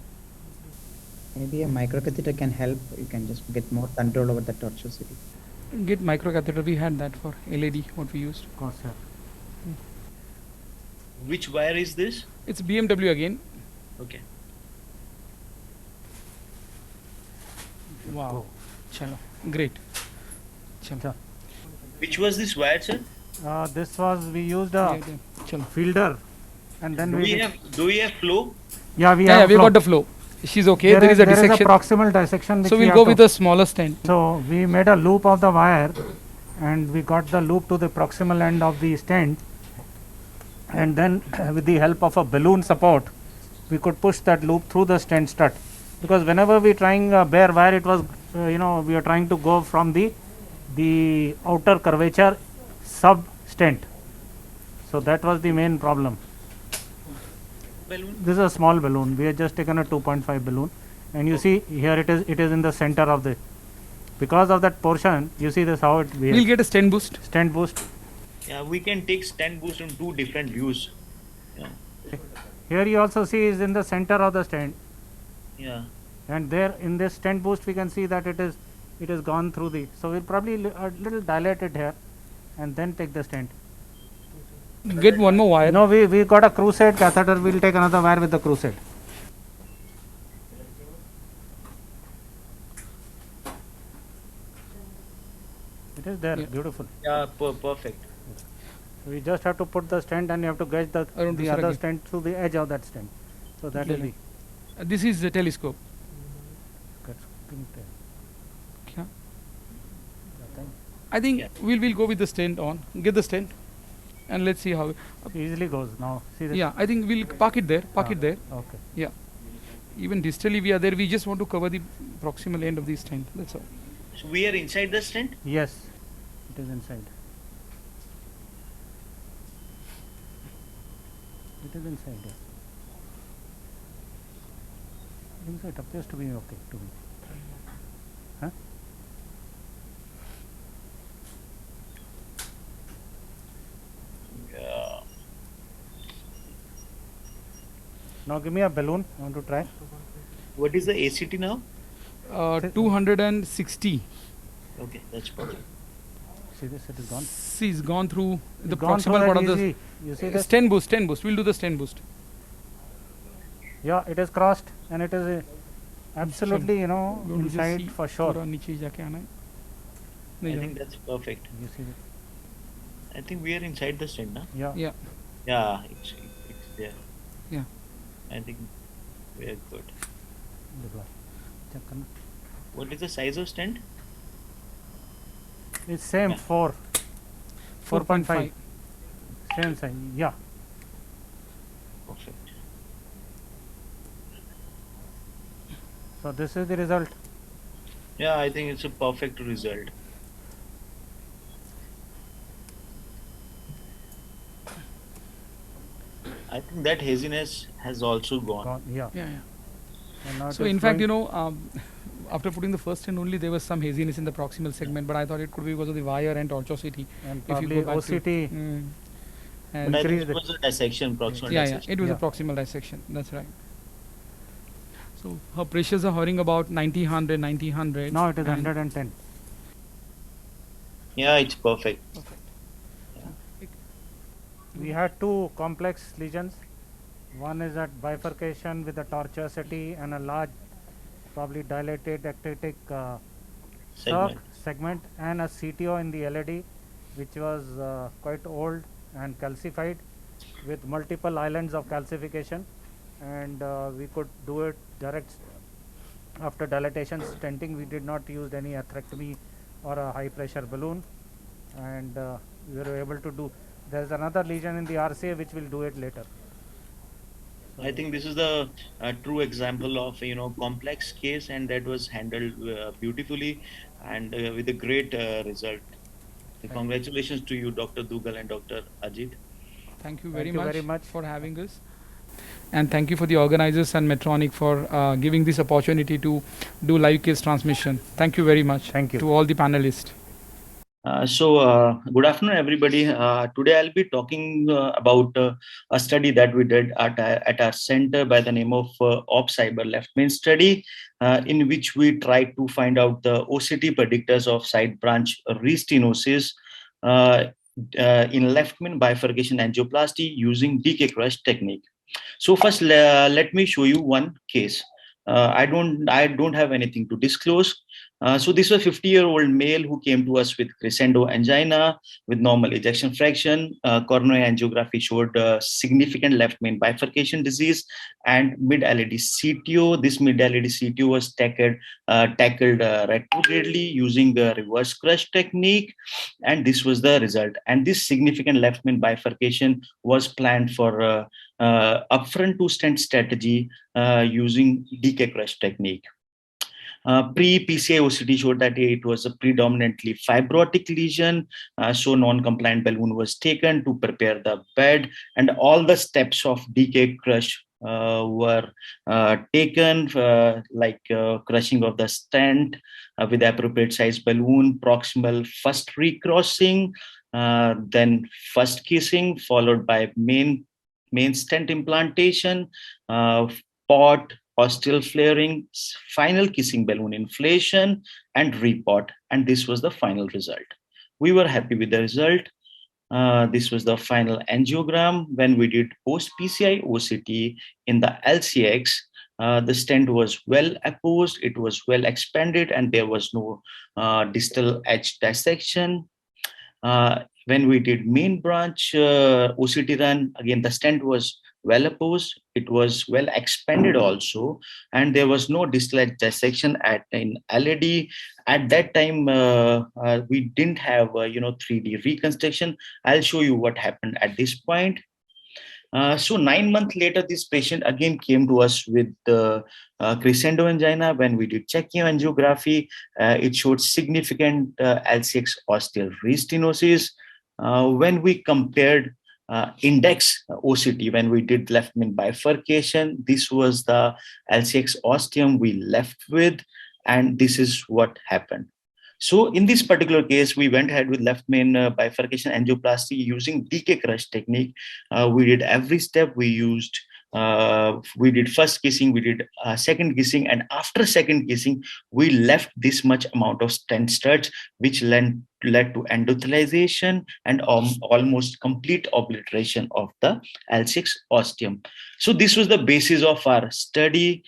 Maybe a microcatheter can help. You can just get more control over the tortuosity. Get microcatheter. We had that for LAD, what we used. Of course, sir. Which wire is this? It's BMW again. Okay. Wow. Chalo. Great. Chalo. Which was this wire, sir? This was, we used a Yeah. Chalo. fielder, and then Do we have flow? yeah, we Yeah, have we've flow. got the flow. She's okay. There is a there dissection. proximal dissection. Which So we we'll have go to- with a smaller stent. So we made a loop of the wire, and we got the loop to the proximal end of the stent, and then with the help of a balloon support, we could push that loop through the stent stud. Because whenever we trying bare wire, it was we are trying to go from the outer curvature sub stent. So that was the main problem. Balloon? This is a small balloon. We have just taken a 2.5 balloon, and you see here it is in the center of the. Because of that portion, you see this how it behaves. We'll get a stent boost. Stent boost. Yeah, we can take stent boost in two different views. Yeah. Here you also see is in the center of the stent, Yeah. and there in this stent boost we can see that it is gone through the. So we'll probably a little dilate it here, and then take the stent. Get one more wire. No, we got a Crusade catheter. We'll take another wire with the Crusade. It is there, Yeah. beautiful. Yeah, perfect. We just have to put the stent, and you have to gauge the Arun, the दूसरा other क्या? stent through the edge of that stent. So that will Yeah. be. This is the telescope. क्या? I think Yeah. we'll go with the stent on. Get the stent, and let's see how. Easily goes now. See this? Yeah, I think we'll park it there. Park it there. Okay. Yeah. Even distally we are there. We just want to cover the proximal end of the stent. That's all. So we are inside the stent? Yes, it is inside. It is inside. Yeah. I think so. It appears to be okay to me. Huh? Yeah. Now give me a balloon. I want to try. What is the ACT now? 260. Okay, that's perfect. See this? It is gone. See, it's gone through the It's gone through proximal that part of the easy. You see this? stent boost. Stent boost. We'll do the stent boost. Yeah, it is crossed, and it is absolutely Going to just inside see for sure. पूरा नीचे जाके आना है. I नहीं think that's perfect. You see this? I think we are inside the stent, now. Yeah. Yeah. Yeah, it's there. Yeah. I think we are good. देखो, check करना. What is the size of stent? It's same Yeah. 4.5. Same size. Yeah. Perfect. So this is the result. Yeah, I think it's a perfect result. I think that haziness has also gone. Gone. Yeah. Yeah, yeah. And now So it is in fact, flowing. after putting the first stent only, there was some haziness in the proximal segment, but I thought it could be because of the wire and tortuosity. And if you probably go back to- OCT. Mm. But And I think Increased it was a dissection, proximal yeah, dissection. it was a Yeah. proximal dissection. That's right. So her pressures are hovering about 90-100, 90-100. Now it is and 110. Yeah, it's perfect. We had two complex lesions. One is at bifurcation with a tortuosity and a large, probably dilated ectatic Segment. segment, and a CTO in the LAD, which was quite old and calcified with multiple islands of calcification, and we could do it direct after dilatation stenting. We did not use any atherectomy or a high pressure balloon, and we were able to do. There is another lesion in the RCA which will do it later. I think this is the true example of complex case, and that was handled beautifully and with a great result. So congratulations to you, Dr. Dugal and Dr. Ajit. Thank you Thank very you much very much. for having us. And thank you for the organizers and Medtronic for giving this opportunity to do live case transmission. Thank you very much. Thank you to all the panelists. Good afternoon, everybody. Today I'll be talking about a study that we did at our center by the name of OpCyber left main study, in which we tried to find out the OCT predictors of side branch restenosis in left main bifurcation angioplasty using DK crush technique. So first, let me show you one case. I don't have anything to disclose. So this was a 50-year-old male who came to us with crescendo angina with normal ejection fraction. Coronary angiography showed significant left main bifurcation disease and mid-LAD CTO. This mid-LAD CTO was tackled retrogradely using the reverse crush technique, and this was the result. And this significant left main bifurcation was planned for upfront to stent strategy using DK crush technique. Pre-PCI OCT showed that it was a predominantly fibrotic lesion, so non-compliant balloon was taken to prepare the bed, and all the steps of DK crush were taken, like crushing of the stent with the appropriate size balloon, proximal first recrossing, then first kissing, followed by main stent implantation, pot, ostial flaring, final kissing balloon inflation, and repot. And this was the final result. We were happy with the result. This was the final angiogram. When we did post-PCI OCT in the LCX, the stent was well apposed, it was well expanded, and there was no distal edge dissection. When we did main branch OCT run, again, the stent was well opposed, it was well expanded also, and there was no distal edge dissection in LAD. At that time, we didn't have 3D reconstruction. I'll show you what happened at this point. So 9 months later, this patient again came to us with crescendo angina. When we did checking angiography, it showed significant LCX ostial restenosis. When we compared index OCT, when we did left main bifurcation, this was the LCX ostium we left with, and this is what happened. So in this particular case, we went ahead with left main bifurcation angioplasty using DK crush technique. We did every step. We did first kissing, we did second kissing, and after second kissing, we left this much amount of stent studs, which led to endothelialization and almost complete obliteration of the L6 ostium. So this was the basis of our study,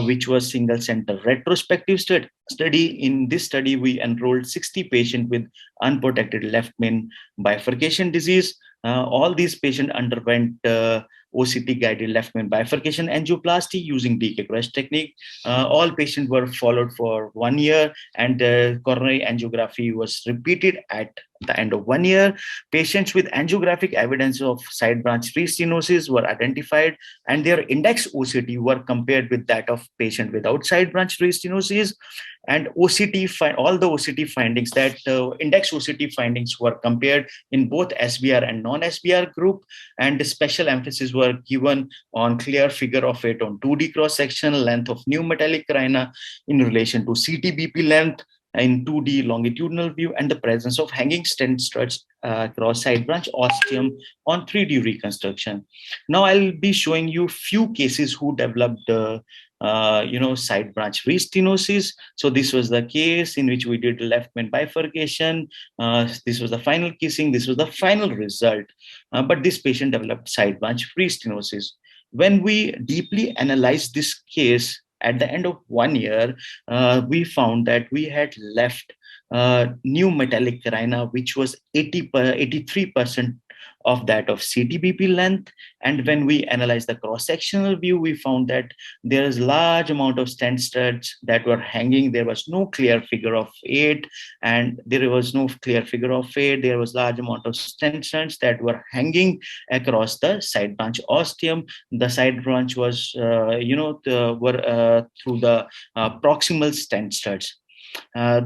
which was single center retrospective study. In this study, we enrolled 60 patients with unprotected left main bifurcation disease. All these patients underwent OCT guided left main bifurcation angioplasty using DK crush technique. All patients were followed for 1 year, and coronary angiography was repeated at the end of 1 year. Patients with angiographic evidence of side branch restenosis were identified, and their index OCT were compared with that of patient without side branch restenosis. And all the OCT findings, that index OCT findings were compared in both SBR and non-SBR group, and special emphasis were given on clear figure of it on 2D cross-section, length of new metallic carina in relation to CTBP length in 2D longitudinal view, and the presence of hanging stent struts across side branch ostium on 3D reconstruction. Now I'll be showing you few cases who developed side branch restenosis. So this was the case in which we did left main bifurcation. This was the final kissing. This was the final result. But this patient developed side branch restenosis. When we deeply analyzed this case at the end of 1 year, we found that we had left new metallic carina, which was 83% of that of CTBP length. And when we analyzed the cross-sectional view, we found that there is large amount of stent studs that were hanging. There was no clear figure of 8, and there was no clear figure of 8. There was large amount of stent studs that were hanging across the side branch ostium. The side branch was, through the proximal stent studs.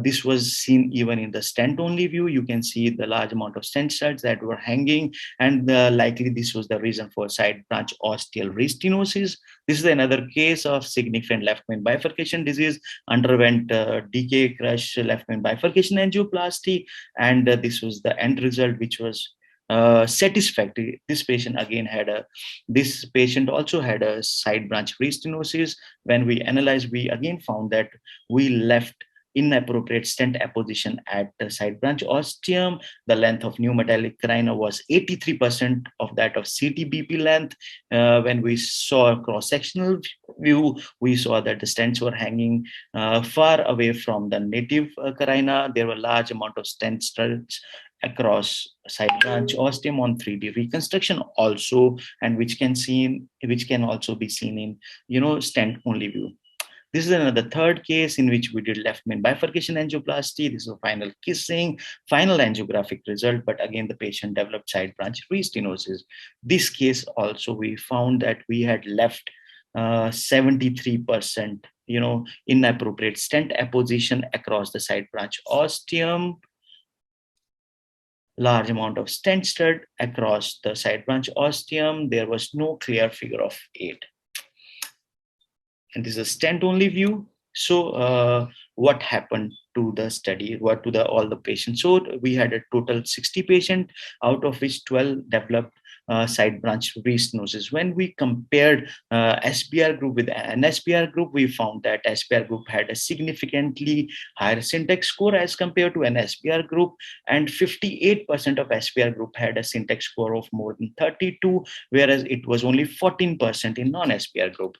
This was seen even in the stent-only view. You can see the large amount of stent studs that were hanging, and likely this was the reason for side branch ostial restenosis. This is another case of significant left main bifurcation disease, underwent DK crush left main bifurcation angioplasty, and this was the end result, which was satisfactory. This patient also had a side branch restenosis. When we analyzed, we again found that we left inappropriate stent apposition at the side branch ostium. The length of new metallic carina was 83% of that of CTBP length. When we saw a cross-sectional view, we saw that the stents were hanging far away from the native carina. There were large amount of stent studs across side branch ostium on 3D reconstruction also, and which can also be seen in stent only view. This is another third case in which we did left main bifurcation angioplasty. This is a final kissing, final angiographic result, but again, the patient developed side branch restenosis. This case also, we found that we had left 73%, inappropriate stent apposition across the side branch ostium, large amount of stent stud across the side branch ostium. There was no clear figure of 8. And this is a stent-only view. So what happened to the study, all the patients? So we had a total 60 patients, out of which 12 developed side branch restenosis. When we compared SBR group with NSBR group, we found that SBR group had a significantly higher syntax score as compared to NSBR group, and 58% of SBR group had a syntax score of more than 32, whereas it was only 14% in non-SBR group.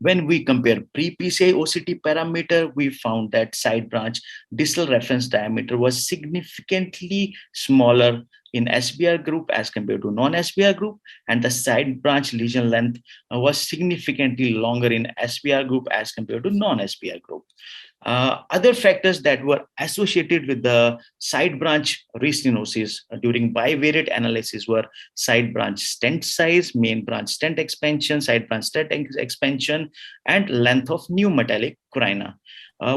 When we compare pre-PCI OCT parameter, we found that side branch distal reference diameter was significantly smaller in SBR group as compared to non-SBR group, and the side branch lesion length was significantly longer in SBR group as compared to non-SBR group. Other factors that were associated with the side branch restenosis during bivariate analysis were side branch stent size, main branch stent expansion, side branch stent expansion, and length of new metallic carina.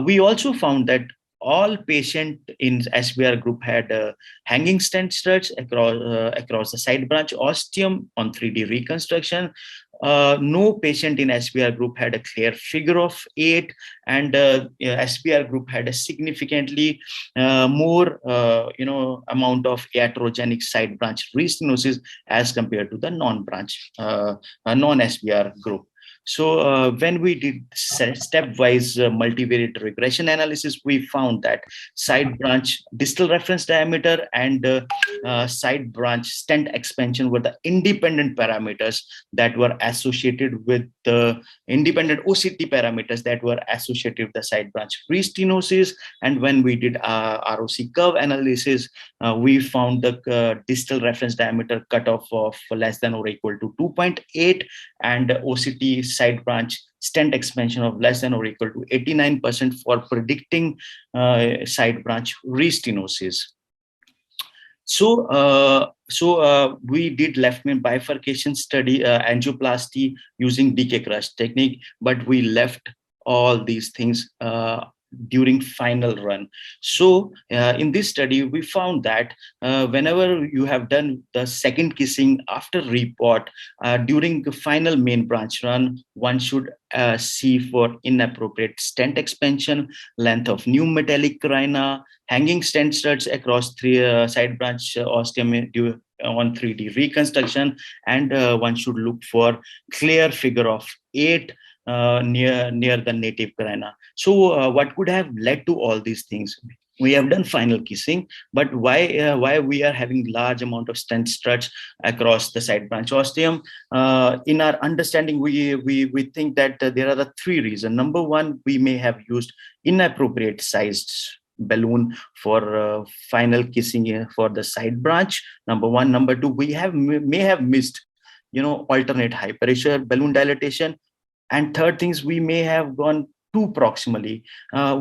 We also found that all patients in SBR group had hanging stent studs across the side branch ostium on 3D reconstruction. No patient in SBR group had a clear figure of 8, and SBR group had a significantly more amount of iatrogenic side branch restenosis as compared to the non-SBR group. So when we did stepwise multivariate regression analysis, we found that side branch distal reference diameter and side branch stent expansion were the independent parameters that were associated with the independent OCT parameters that were associated with the side branch restenosis. And when we did ROC curve analysis, we found the distal reference diameter cutoff of less than or equal to 2.8 and OCT side branch stent expansion of less than or equal to 89% for predicting side branch restenosis. So we did left main bifurcation study angioplasty using DK crush technique, but we left all these things during final run. So in this study, we found that whenever you have done the second kissing after report during the final main branch run, one should see for inappropriate stent expansion, length of new metallic carina, hanging stent studs across side branch ostium on 3D reconstruction, and one should look for clear figure of 8 near the native carina. So what could have led to all these things? We have done final kissing, but why we are having large amount of stent struts across the side branch ostium? In our understanding, we think that there are the 3 reasons. Number 1, we may have used inappropriate sized balloon for final kissing for the side branch. Number 1. Number 2, we may have missed alternate high pressure balloon dilatation. And third things, we may have gone too proximally.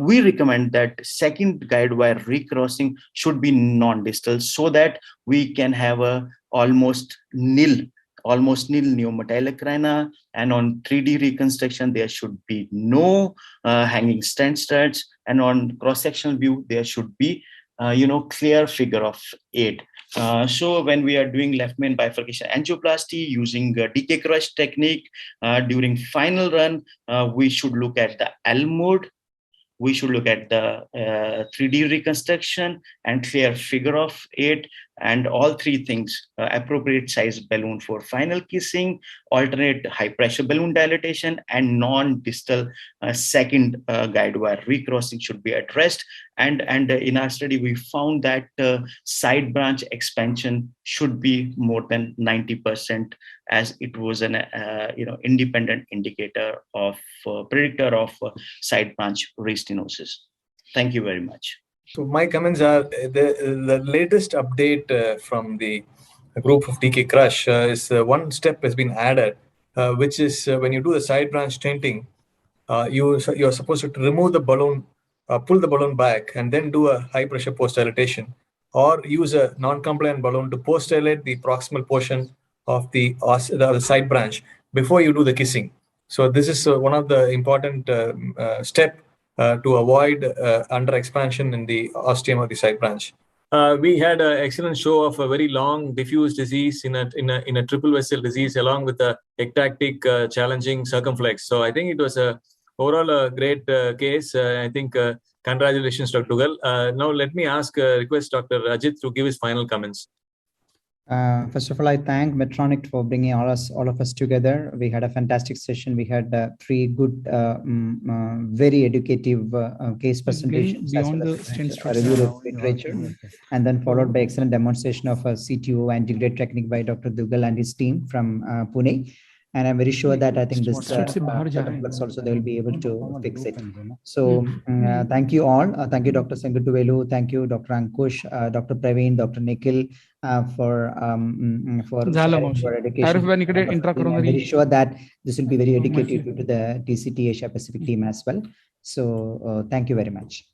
We recommend that second guide wire recrossing should be non-distal so that we can have a almost nil neometallic carina, and on 3D reconstruction there should be no hanging stent studs, and on cross-sectional view, there should be, clear figure of 8. So when we are doing left main bifurcation angioplasty using DK crush technique during final run, we should look at the L mode. We should look at the 3D reconstruction and clear figure of 8, and all 3 things: appropriate size balloon for final kissing, alternate high pressure balloon dilatation, and non-distal second guide wire recrossing should be addressed. And in our study, we found that side branch expansion should be more than 90%, as it was an independent indicator of predictor of side branch restenosis. Thank you very much. So my comments are the latest update from the group of DK Crush is one step has been added, which is when you do the side branch stenting, you're supposed to remove the balloon, pull the balloon back, and then do a high pressure post dilatation, or use a non-compliant balloon to post dilate the proximal portion of the side branch before you do the kissing. So this is one of the important step to avoid under expansion in the ostium of the side branch. We had an excellent show of a very long diffuse disease in a triple vessel disease, along with a ectatic challenging circumflex. So I think it was overall a great case. I think congratulations, Dr. Dugal. Now let me request Dr. Ajit to give his final comments. First of all, I thank Medtronic for bringing all of us together. We had a fantastic session. We had 3 good, very educative case presentations, as well as a review of literature, and then followed by excellent demonstration of a CTO anti-grade technique by Dr. Dugal and his team from Pune. And I'm very sure that I think this also they will be able to fix it. So thank you all. Thank you, Dr. Sengutuvelu. Thank you, Dr. Ankush, Dr. Praveen, Dr. Nikhil for education. I'm very sure that this will be very educative to the TCT Asia Pacific team as well. So thank you very much.